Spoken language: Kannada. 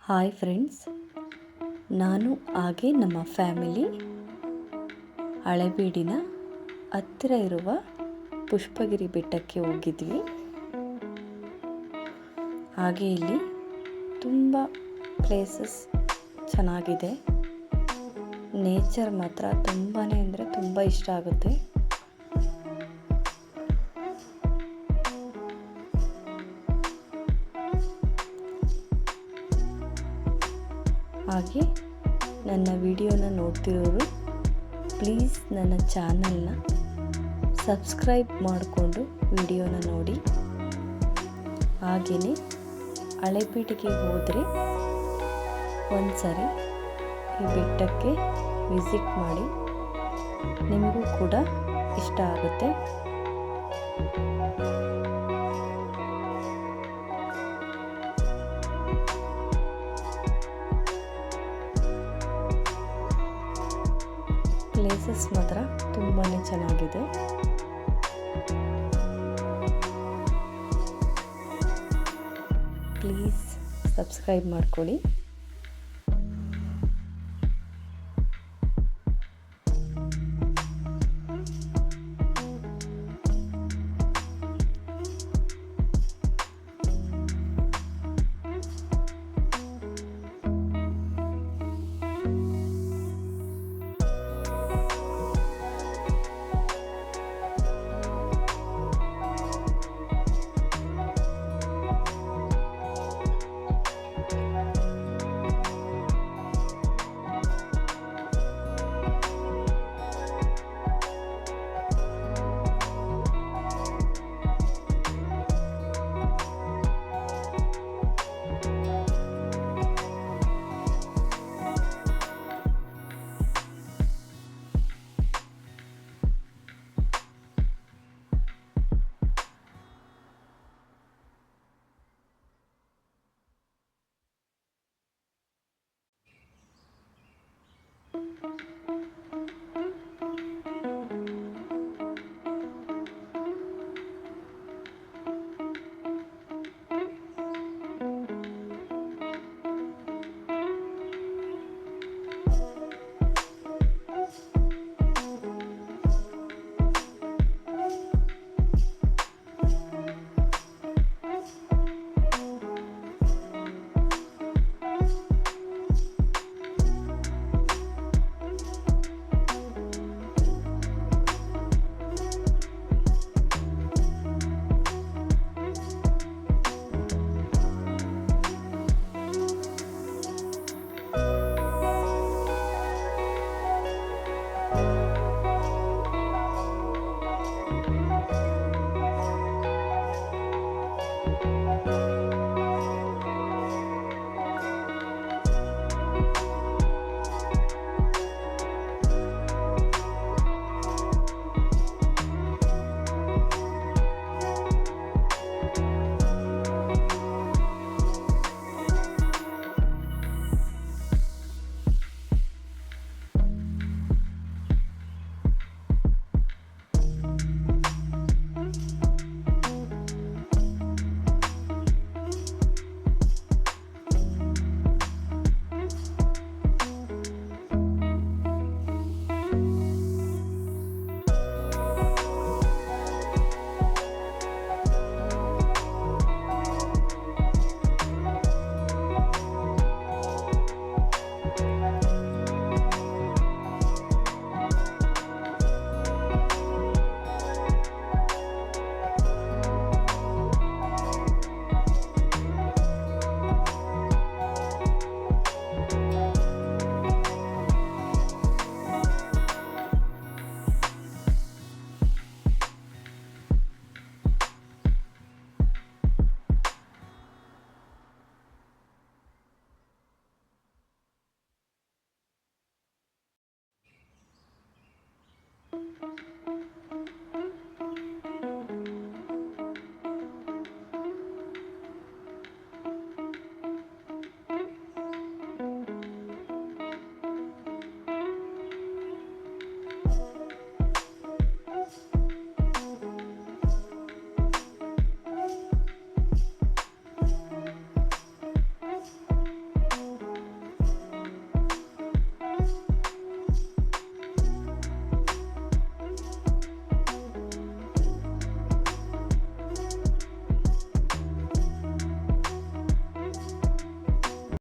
ಹಾಯ್ ಫ್ರೆಂಡ್ಸ್, ನಾನು ಹಾಗೆ ನಮ್ಮ ಫ್ಯಾಮಿಲಿ ಹಳೆಬೀಡಿನ ಹತ್ತಿರ ಇರುವ ಪುಷ್ಪಗಿರಿ ಬೆಟ್ಟಕ್ಕೆ ಹೋಗಿದ್ವಿ. ಹಾಗೆ ಇಲ್ಲಿ ತುಂಬ ಪ್ಲೇಸಸ್ ಚೆನ್ನಾಗಿದೆ. ನೇಚರ್ ಮಾತ್ರ ತುಂಬಾ ಅಂದರೆ ತುಂಬ ಇಷ್ಟ ಆಗುತ್ತೆ. ಹಾಗೆ ನನ್ನ ವಿಡಿಯೋನ ನೋಡ್ತಿರೋರು ಪ್ಲೀಸ್ ನನ್ನ ಚಾನಲ್ನ ಸಬ್ಸ್ಕ್ರೈಬ್ ಮಾಡಿಕೊಂಡು ವಿಡಿಯೋನ ನೋಡಿ. ಹಾಗೆಯೇ ಹಳೆಬೀಡಿಗೆ ಹೋದರೆ ಒಂದ್ಸರಿ ಈ ಬೆಟ್ಟಕ್ಕೆ ವಿಸಿಟ್ ಮಾಡಿ, ನಿಮಗೂ ಕೂಡ ಇಷ್ಟ ಆಗುತ್ತೆ. ಪ್ಲೇಸಸ್ ಮಾತ್ರ ತುಂಬಾ ಚೆನ್ನಾಗಿದೆ. ಪ್ಲೀಸ್ ಸಬ್ಸ್ಕ್ರೈಬ್ ಮಾಡ್ಕೊಳ್ಳಿ.